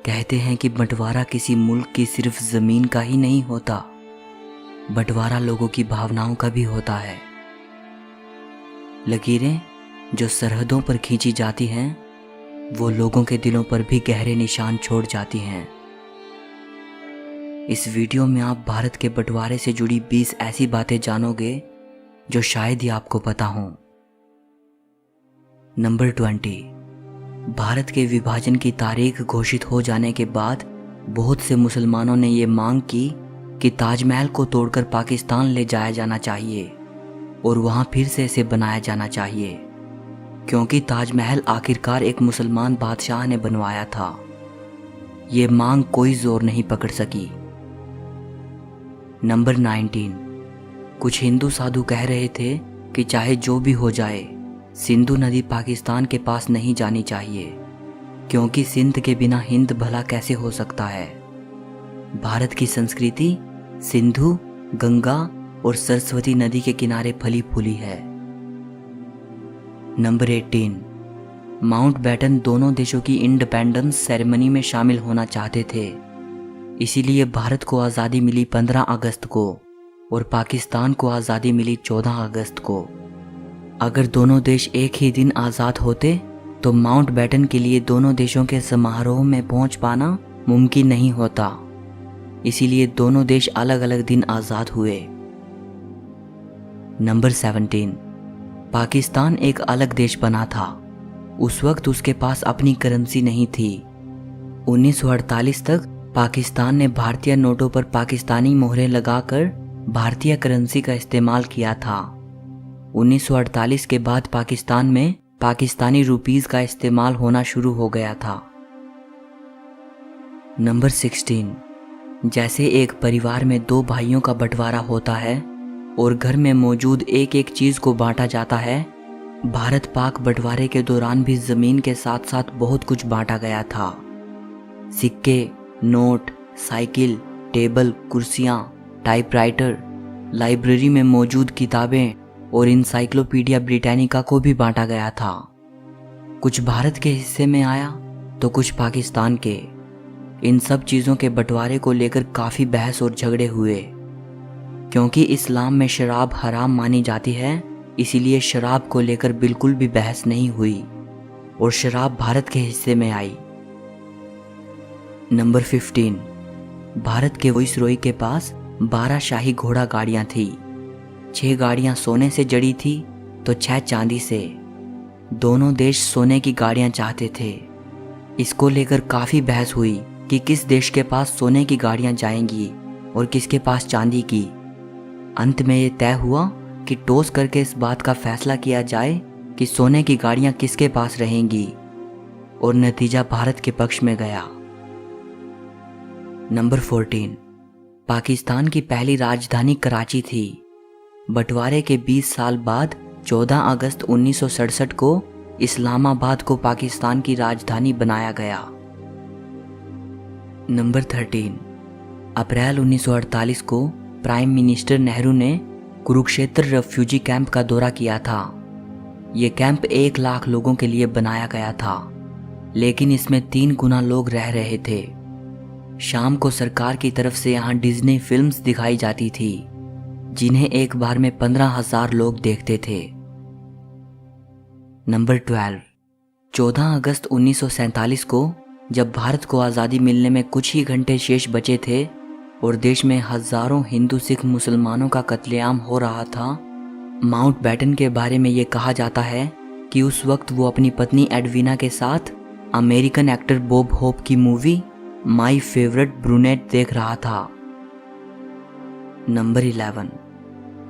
कहते हैं कि बंटवारा किसी मुल्क की सिर्फ ज़मीन का ही नहीं होता, बंटवारा लोगों की भावनाओं का भी होता है। लकीरें जो सरहदों पर खींची जाती हैं वो लोगों के दिलों पर भी गहरे निशान छोड़ जाती हैं। इस वीडियो में आप भारत के बंटवारे से जुड़ी 20 ऐसी बातें जानोगे जो शायद ही आपको पता हों। नंबर 20। भारत के विभाजन की तारीख घोषित हो जाने के बाद बहुत से मुसलमानों ने ये मांग की कि ताजमहल को तोड़कर पाकिस्तान ले जाया जाना चाहिए और वहाँ फिर से इसे बनाया जाना चाहिए, क्योंकि ताजमहल आखिरकार एक मुसलमान बादशाह ने बनवाया था। ये मांग कोई जोर नहीं पकड़ सकी। नंबर 19। कुछ हिंदू साधु कह रहे थे कि चाहे जो भी हो जाए सिंधु नदी पाकिस्तान के पास नहीं जानी चाहिए, क्योंकि सिंध के बिना हिंद भला कैसे हो सकता है। भारत की संस्कृति सिंधु, गंगा और सरस्वती नदी के किनारे फली फूली है। नंबर 18। माउंटबेटन दोनों देशों की इंडिपेंडेंस सेरेमनी में शामिल होना चाहते थे, इसीलिए भारत को आज़ादी मिली 15 अगस्त को और पाकिस्तान को आज़ादी मिली 14 अगस्त को। अगर दोनों देश एक ही दिन आज़ाद होते तो माउंटबेटन के लिए दोनों देशों के समारोह में पहुंच पाना मुमकिन नहीं होता, इसीलिए दोनों देश अलग अलग दिन आज़ाद हुए। नंबर 17। पाकिस्तान एक अलग देश बना था। उस वक्त उसके पास अपनी करेंसी नहीं थी। 1948 तक पाकिस्तान ने भारतीय नोटों पर पाकिस्तानी मोहरें लगाकर भारतीय करेंसी का इस्तेमाल किया था। 1948 के बाद पाकिस्तान में पाकिस्तानी रुपीस का इस्तेमाल होना शुरू हो गया था। नंबर 16। जैसे एक परिवार में 2 भाइयों का बंटवारा होता है और घर में मौजूद एक एक चीज को बांटा जाता है, भारत पाक बंटवारे के दौरान भी जमीन के साथ साथ बहुत कुछ बांटा गया था। सिक्के, नोट, साइकिल, टेबल, कुर्सियां, टाइपराइटर, लाइब्रेरी में मौजूद किताबें और इनसाइक्लोपीडिया ब्रिटानिका को भी बांटा गया था। कुछ भारत के हिस्से में आया तो कुछ पाकिस्तान के। इन सब चीज़ों के बंटवारे को लेकर काफ़ी बहस और झगड़े हुए, क्योंकि इस्लाम में शराब हराम मानी जाती है, इसीलिए शराब को लेकर बिल्कुल भी बहस नहीं हुई और शराब भारत के हिस्से में आई। नंबर 15। भारत के वाइसरॉय के पास 12 शाही घोड़ा गाड़ियाँ थी। 6 गाड़ियां सोने से जड़ी थी तो 6 चांदी से। दोनों देश सोने की गाड़ियां चाहते थे। इसको लेकर काफ़ी बहस हुई कि किस देश के पास सोने की गाड़ियां जाएंगी और किसके पास चांदी की। अंत में ये तय हुआ कि टॉस करके इस बात का फैसला किया जाए कि सोने की गाड़ियां किसके पास रहेंगी, और नतीजा भारत के पक्ष में गया। नंबर 14। पाकिस्तान की पहली राजधानी कराची थी। बंटवारे के 20 साल बाद 14 अगस्त 1967 को इस्लामाबाद को पाकिस्तान की राजधानी बनाया गया। नंबर 13। अप्रैल 1948 को प्राइम मिनिस्टर नेहरू ने कुरुक्षेत्र रेफ्यूजी कैंप का दौरा किया था। ये कैंप 1 लाख लोगों के लिए बनाया गया था, लेकिन इसमें 3 गुना लोग रह रहे थे। शाम को सरकार की तरफ से यहाँ डिज्नी फिल्म्स दिखाई जाती थी, जिन्हें एक बार में 15,000 लोग देखते थे। नंबर 12। 14 अगस्त 1947 को जब भारत को आज़ादी मिलने में कुछ ही घंटे शेष बचे थे और देश में हजारों हिंदू सिख मुसलमानों का कत्लेआम हो रहा था, माउंटबेटन के बारे में ये कहा जाता है कि उस वक्त वो अपनी पत्नी एडवीना के साथ अमेरिकन एक्टर बॉब होप की मूवी माई फेवरेट ब्रूनेट देख रहा था। नंबर 11।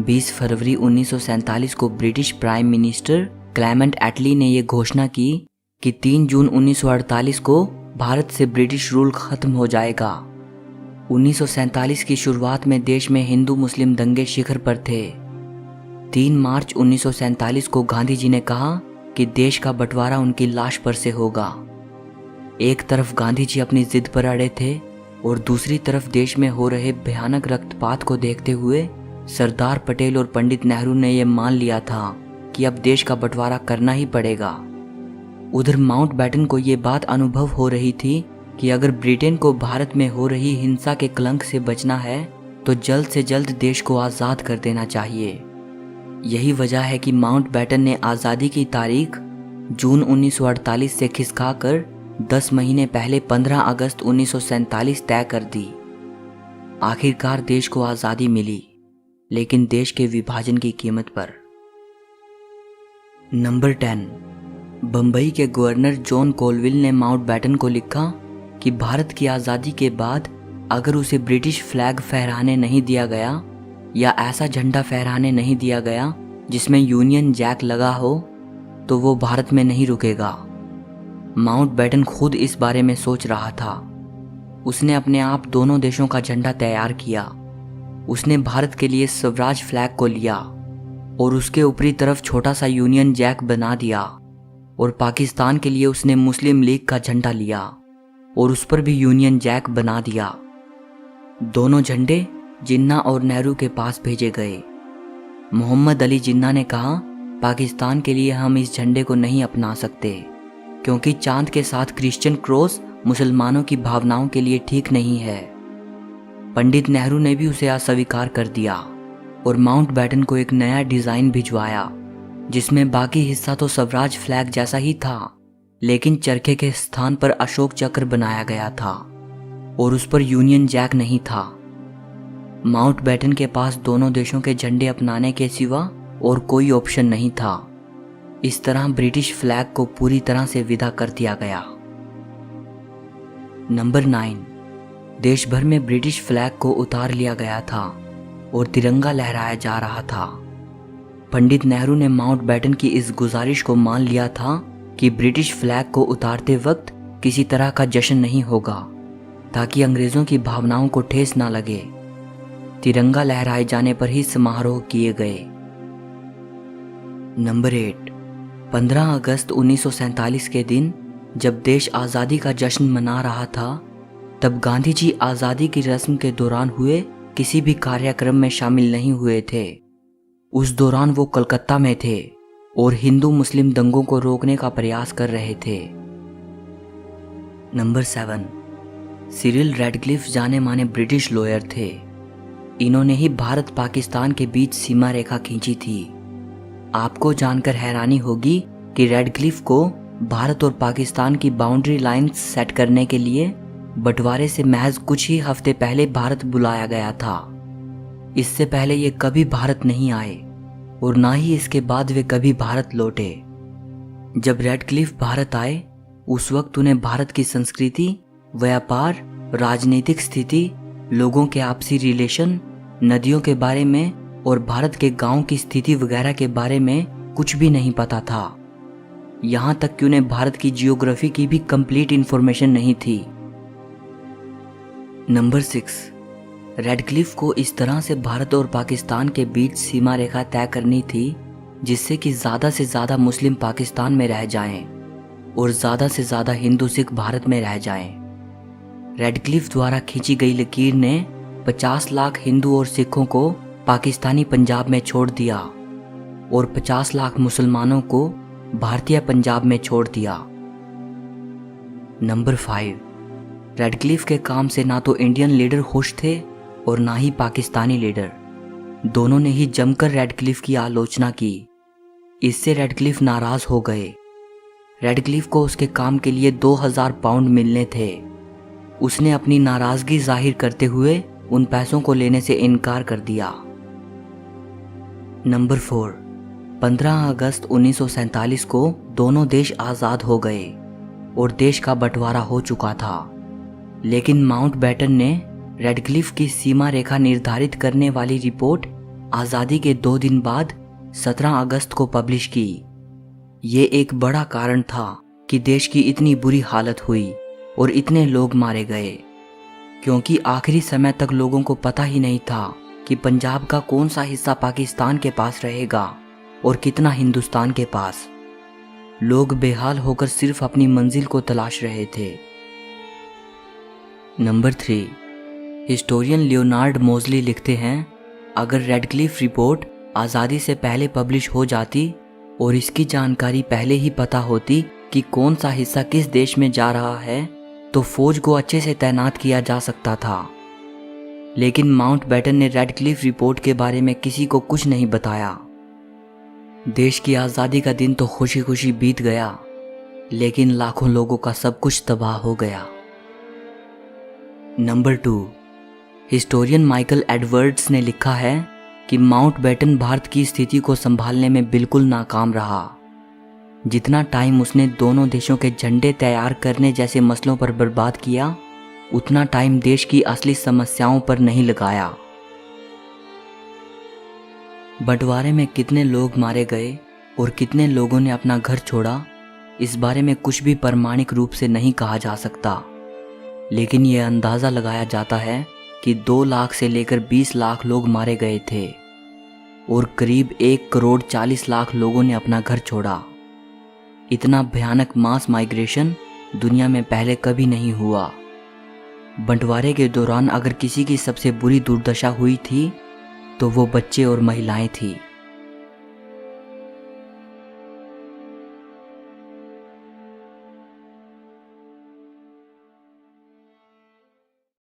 20 फरवरी 1947 को ब्रिटिश प्राइम मिनिस्टर क्लेमेंट एटली ने यह घोषणा की कि 3 जून 1948 को भारत से ब्रिटिश रूल खत्म हो जाएगा। 1947 की शुरुआत में देश में हिंदू मुस्लिम दंगे शिखर पर थे। 3 मार्च 1947 को गांधी जी ने कहा कि देश का बंटवारा उनकी लाश पर से होगा। एक तरफ गांधी जी अपनी जिद पर अड़े थे और दूसरी तरफ देश में हो रहे भयानक रक्तपात को देखते हुए सरदार पटेल और पंडित नेहरू ने यह मान लिया था कि अब देश का बंटवारा करना ही पड़ेगा। उधर माउंटबेटन को ये बात अनुभव हो रही थी कि अगर ब्रिटेन को भारत में हो रही हिंसा के कलंक से बचना है तो जल्द से जल्द देश को आज़ाद कर देना चाहिए। यही वजह है कि माउंटबेटन ने आज़ादी की तारीख जून 1948 से खिसकाकर 10 महीने पहले 15 अगस्त 1947 तय कर दी। आखिरकार देश को आज़ादी मिली, लेकिन देश के विभाजन की कीमत पर। नंबर 10, बम्बई के गवर्नर जॉन कोलविल ने माउंटबेटन को लिखा कि भारत की आज़ादी के बाद अगर उसे ब्रिटिश फ्लैग फहराने नहीं दिया गया या ऐसा झंडा फहराने नहीं दिया गया जिसमें यूनियन जैक लगा हो तो वो भारत में नहीं रुकेगा। माउंटबेटन खुद इस बारे में सोच रहा था। उसने अपने आप दोनों देशों का झंडा तैयार किया। उसने भारत के लिए स्वराज फ्लैग को लिया और उसके ऊपरी तरफ छोटा सा यूनियन जैक बना दिया, और पाकिस्तान के लिए उसने मुस्लिम लीग का झंडा लिया और उस पर भी यूनियन जैक बना दिया। दोनों झंडे जिन्ना और नेहरू के पास भेजे गए। मोहम्मद अली जिन्ना ने कहा, पाकिस्तान के लिए हम इस झंडे को नहीं अपना सकते क्योंकि चांद के साथ क्रिश्चियन क्रॉस मुसलमानों की भावनाओं के लिए ठीक नहीं है। पंडित नेहरू ने भी उसे अस्वीकार कर दिया और माउंटबेटन को एक नया डिज़ाइन भिजवाया जिसमें बाकी हिस्सा तो स्वराज फ्लैग जैसा ही था, लेकिन चरखे के स्थान पर अशोक चक्र बनाया गया था और उस पर यूनियन जैक नहीं था। माउंटबेटन के पास दोनों देशों के झंडे अपनाने के सिवा और कोई ऑप्शन नहीं था। इस तरह ब्रिटिश फ्लैग को पूरी तरह से विदा कर दिया गया। नंबर 9, देश भर में ब्रिटिश फ्लैग को उतार लिया गया था और तिरंगा लहराया जा रहा था। पंडित नेहरू ने माउंटबेटन की इस गुजारिश को मान लिया था कि ब्रिटिश फ्लैग को उतारते वक्त किसी तरह का जश्न नहीं होगा ताकि अंग्रेजों की भावनाओं को ठेस ना लगे। तिरंगा लहराए जाने पर ही समारोह किए गए। नंबर 8, 15 अगस्त 1947 के दिन जब देश आज़ादी का जश्न मना रहा था, तब गांधी जी आज़ादी की रस्म के दौरान हुए किसी भी कार्यक्रम में शामिल नहीं हुए थे। उस दौरान वो कलकत्ता में थे और हिंदू मुस्लिम दंगों को रोकने का प्रयास कर रहे थे। नंबर 7, सिरिल रैडक्लिफ जाने माने ब्रिटिश लॉयर थे। इन्होंने ही भारत पाकिस्तान के बीच सीमा रेखा खींची थी। आपको जानकर हैरानी होगी कि रैडक्लिफ को भारत और पाकिस्तान की बाउंड्री लाइंस सेट करने के लिए बंटवारे से महज कुछ ही हफ्ते पहले भारत बुलाया गया था। इससे पहले ये कभी भारत नहीं आए और ना ही इसके बाद वे कभी भारत लौटे। जब रैडक्लिफ भारत आए उस वक्त उन्हें भारत की संस्कृति, व्यापार, राजनीतिक स्थिति, लोगों के आपसी रिलेशन, नदियों के बारे में और भारत के गांव की स्थिति वगैरह के बारे में कुछ भी नहीं पता था। यहाँ तक कि उन्हें भारत की जियोग्राफी की भी कंप्लीट इंफॉर्मेशन नहीं थी। नंबर 6, रैडक्लिफ को इस तरह से भारत और पाकिस्तान के बीच सीमा रेखा तय करनी थी जिससे कि ज़्यादा से ज़्यादा मुस्लिम पाकिस्तान में रह जाएं और ज़्यादा से ज़्यादा हिंदू सिख भारत में रह जाएं। रैडक्लिफ द्वारा खींची गई लकीर ने 50 लाख हिंदू और सिखों को पाकिस्तानी पंजाब में छोड़ दिया और 50 लाख मुसलमानों को भारतीय पंजाब में छोड़ दिया। नंबर 5, रैडक्लिफ के काम से ना तो इंडियन लीडर खुश थे और ना ही पाकिस्तानी लीडर। दोनों ने ही जमकर रैडक्लिफ की आलोचना की। इससे रैडक्लिफ नाराज हो गए। रैडक्लिफ को उसके काम के लिए 2000 पाउंड मिलने थे। उसने अपनी नाराजगी जाहिर करते हुए उन पैसों को लेने से इनकार कर दिया। नंबर 4, 15 अगस्त 1947 को दोनों देश आज़ाद हो गए और देश का बंटवारा हो चुका था। लेकिन माउंटबेटन ने रैडक्लिफ की सीमा रेखा निर्धारित करने वाली रिपोर्ट आज़ादी के 2 दिन बाद 17 अगस्त को पब्लिश की। ये एक बड़ा कारण था कि देश की इतनी बुरी हालत हुई और इतने लोग मारे गए, क्योंकि आखिरी समय तक लोगों को पता ही नहीं था कि पंजाब का कौन सा हिस्सा पाकिस्तान के पास रहेगा और कितना हिंदुस्तान के पास। लोग बेहाल होकर सिर्फ अपनी मंजिल को तलाश रहे थे। नंबर 3, हिस्टोरियन लियोनार्ड मोज़ली लिखते हैं, अगर रैडक्लिफ रिपोर्ट आज़ादी से पहले पब्लिश हो जाती और इसकी जानकारी पहले ही पता होती कि कौन सा हिस्सा किस देश में जा रहा है, तो फौज को अच्छे से तैनात किया जा सकता था। लेकिन माउंटबेटन ने रेडक्लिफ रिपोर्ट के बारे में किसी को कुछ नहीं बताया। देश की आज़ादी का दिन तो खुशी खुशी बीत गया, लेकिन लाखों लोगों का सब कुछ तबाह हो गया। नंबर 2, हिस्टोरियन माइकल एडवर्ड्स ने लिखा है कि माउंटबेटन भारत की स्थिति को संभालने में बिल्कुल नाकाम रहा। जितना टाइम उसने दोनों देशों के झंडे तैयार करने जैसे मसलों पर बर्बाद किया, उतना टाइम देश की असली समस्याओं पर नहीं लगाया। बंटवारे में कितने लोग मारे गए और कितने लोगों ने अपना घर छोड़ा, इस बारे में कुछ भी प्रमाणिक रूप से नहीं कहा जा सकता। लेकिन यह अंदाज़ा लगाया जाता है कि 2 लाख से लेकर 20 लाख लोग मारे गए थे और करीब 1 करोड़ 40 लाख लोगों ने अपना घर छोड़ा। इतना भयानक मास माइग्रेशन दुनिया में पहले कभी नहीं हुआ। बंटवारे के दौरान अगर किसी की सबसे बुरी दुर्दशा हुई थी तो वो बच्चे और महिलाएं थी।